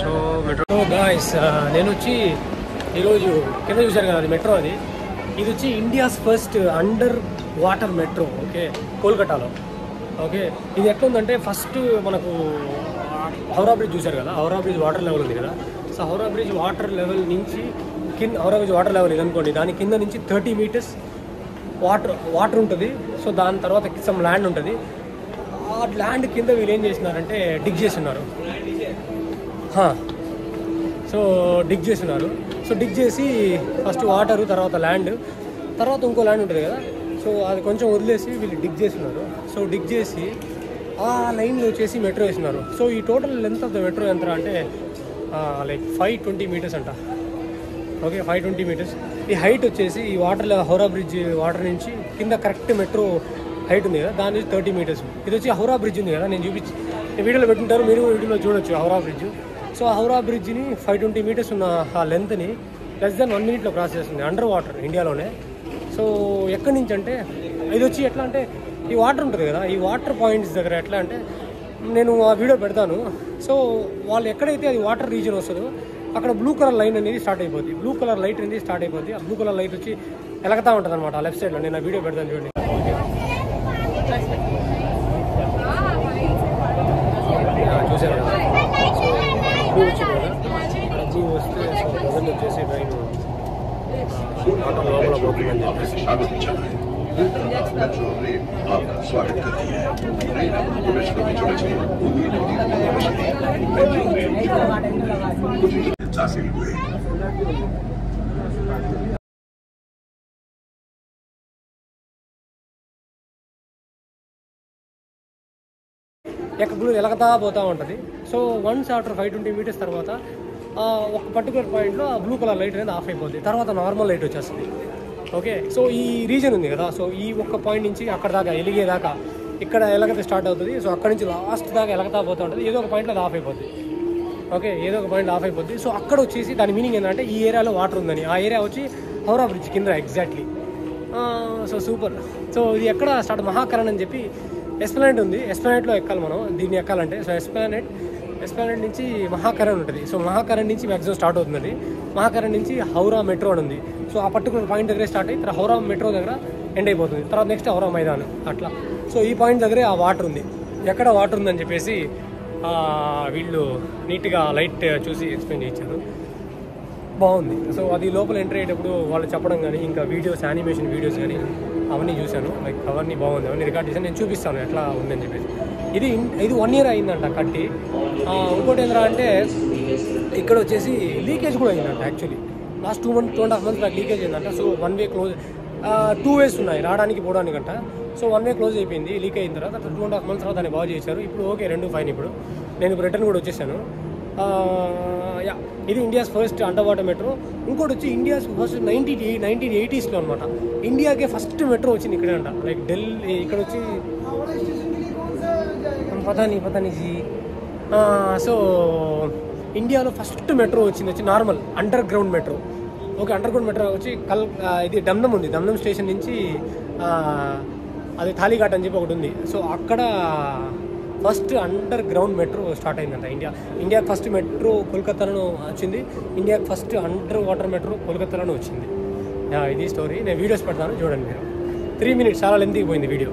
So metro guys నేను వచ్చి ఈరోజు కింద చూశాను కదా అది మెట్రో అది. ఇది వచ్చి India's first under water metro. Okay, కోల్కతాలో. ఓకే, ఇది ఎట్లుందంటే ఫస్ట్ మనకు హౌరా బ్రిడ్జ్ చూశారు కదా, హౌరా బ్రిడ్జ్ వాటర్ లెవెల్ ఉంది కదా. So Howrah bridge water level నుంచి హౌరా బ్రిడ్జ్ వాటర్ లెవెల్ ఇది అనుకోండి, దాని కింద నుంచి 30 meters వాటర్ ఉంటుంది. సో దాని తర్వాత సమ్ ల్యాండ్ ఉంటుంది. ఆ ల్యాండ్ కింద వీళ్ళు ఏం చేసినారంటే డిగ్ చేస్తున్నారు. సో డిగ్ చేస్తున్నారు. సో డిగ్ చేసి ఫస్ట్ వాటరు, తర్వాత ల్యాండ్, తర్వాత ఇంకో ల్యాండ్ ఉంటుంది కదా. సో అది కొంచెం వదిలేసి వీళ్ళు డిగ్ చేస్తున్నారు. సో డిగ్ చేసి ఆ లైన్లో వచ్చేసి మెట్రో వేస్తున్నారు. సో ఈ total length of the metro ఎంత అంటే లైక్ 520 meters అంట. Okay, 520 meters. ఈ హైట్ వచ్చేసి ఈ వాటర్ హౌరా బ్రిడ్జ్ వాటర్ నుంచి కింద కరెక్ట్ మెట్రో హైట్ ఉంది కదా, దాని నుంచి 30 meters. ఇది వచ్చి హౌరా బ్రిడ్జ్ ఉంది కదా, నేను వీడియోలో పెట్టుంటారు, మీరు వీడియోలో చూడొచ్చు హౌరా బ్రిడ్జ్. సో హౌరా బ్రిడ్జ్ని 520 meters ఉన్న ఆ లెంత్ని లెస్ దెన్ 1 minute క్రాస్ చేస్తుంది అండర్ వాటర్ ఇండియాలోనే. సో ఎక్కడి నుంచి అంటే ఇది వచ్చి ఎట్లా అంటే ఈ వాటర్ ఉంటుంది కదా, ఈ వాటర్ పాయింట్స్ దగ్గర ఎట్లా అంటే నేను ఆ వీడియో పెడతాను. సో వాళ్ళు ఎక్కడైతే అది వాటర్ రీజన్ వస్తుందో అక్కడ బ్లూ కలర్ లైన్ అనేది స్టార్ట్ అయిపోద్ది, బ్లూ కలర్ లైట్ అనేది స్టార్ట్ అయిపోద్ది. ఆ బ్లూ కలర్ లైట్ వచ్చి ఎలగతా ఉంటుంది అనమాట లెఫ్ట్ సైడ్లో. నేను ఆ వీడియో పెడతాను చూడండి. చూసారు కదా, బ్లూ వచ్చింది కదా, బ్లూ వస్తే సో మొదలు వచ్చేసి ట్రైన్ వాటర్ లోపల పోతుందని చెప్పేసి బ్లూ ఎలగతా పోతూ ఉంటుంది. సో వన్స్ ఆఫ్టర్ 520 meters తర్వాత ఒక పర్టికులర్ పాయింట్లో ఆ బ్లూ కలర్ లైట్ అనేది ఆఫ్ అయిపోద్ది, తర్వాత నార్మల్ లైట్ వచ్చేస్తుంది. ఓకే, సో ఈ రీజన్ ఉంది కదా, సో ఈ ఒక్క పాయింట్ నుంచి అక్కడ దాకా ఎలిగేదాకా ఇక్కడ ఎలగత స్టార్ట్ అవుతుంది. సో అక్కడ నుంచి లాస్ట్ దాకా ఎలగతా పోతూ ఉంటుంది. ఏదో ఒక పాయింట్లో అది ఆఫ్ అయిపోద్ది. ఓకే, ఏదో ఒక పాయింట్ ఆఫ్ అయిపోద్ది. సో అక్కడ వచ్చేసి దాని మీనింగ్ ఏంటంటే ఈ ఏరియాలో వాటర్ ఉందని. ఆ ఏరియా వచ్చి హౌరా బ్రిడ్జ్ కింద ఎగ్జాక్ట్లీ. So super. సో ఇది ఎక్కడ స్టార్ట్ మహాకరణ్ అని చెప్పి ఎస్ప్లానెట్ ఉంది, ఎస్ప్లానెట్లో ఎక్కాలి మనం దీన్ని ఎక్కాలంటే. సో ఎస్ప్లానెట్ నుంచి మహాకరణ్ ఉంటుంది. సో మహాకరణ్ నుంచి మ్యాక్సిమం స్టార్ట్ అవుతుంది. మహాకరణ్ నుంచి హౌరా మెట్రో అని ఉంది. సో ఆ పర్టికులర్ పాయింట్ దగ్గరే స్టార్ట్ అయ్యి తర్వాత హౌరా మెట్రో దగ్గర ఎండ్ అయిపోతుంది. తర్వాత నెక్స్ట్ హౌరా మైదాన్ అట్లా. సో ఈ పాయింట్ దగ్గరే ఆ వాటర్ ఉంది. ఎక్కడ వాటర్ ఉందని చెప్పేసి వీళ్ళు నీట్గా లైట్ చూసి ఎక్స్ప్లెయిన్ చేయించారు, బాగుంది. సో అది లోపల ఎంటర్ అయ్యేటప్పుడు వాళ్ళు చెప్పడం కానీ ఇంకా వీడియోస్, యానిమేషన్ వీడియోస్ కానీ అవన్నీ చూశాను. లైక్ అవన్నీ బాగుంది, అవన్నీ రికార్డ్ చేశాను. నేను చూపిస్తాను ఎట్లా ఉందని చెప్పేసి. ఇది 1 year అయిందంట కట్టి. ఇంకోటి ఏంటంటే అంటే ఇక్కడ వచ్చేసి లీకేజ్ కూడా అయిందంట. యాక్చువల్లీ లాస్ట్ 2.5 months నాకు లీకేజ్ అయిందంట. సో 1 way క్లోజ్, 2 ways ఉన్నాయి రావడానికి పోవడానికి అంట. సో 1 way క్లోజ్ అయిపోయింది లీక్ అయిన తర్వాత. 2.5 months తర్వాత దాన్ని బాగు చేశారు. ఇప్పుడు ఓకే, 2 ఫైన్. ఇప్పుడు నేను రిటర్న్ కూడా వచ్చేసాను. ఇది India's first under water metro. ఇంకోటి వచ్చి ఇండియాస్ ఫస్ట్ 1980s అనమాట. ఇండియాకే ఫస్ట్ మెట్రో వచ్చింది ఇక్కడే అంట. లైక్ ఢిల్లీ ఇక్కడ వచ్చి పతాని జీ. సో ఇండియాలో ఫస్ట్ మెట్రో వచ్చి normal under ground metro. Okay, under ground metro వచ్చి ఇది దమ్దమ్ ఉంది. దమ్దమ్ స్టేషన్ నుంచి అది థాలీఘాట్ అని చెప్పి ఒకటి ఉంది. సో అక్కడ first under ground metro start అయిందంట. ఇండియాకి ఫస్ట్ మెట్రో కోల్కతాలో వచ్చింది. ఇండియాకి ఫస్ట్ అండర్ వాటర్ మెట్రో కోల్కతాలోనే వచ్చింది. ఇది స్టోరీ. నేను వీడియోస్ పెడతాను చూడండి మీరు. 3 minutes చాలా లెంతీకి పోయింది వీడియో.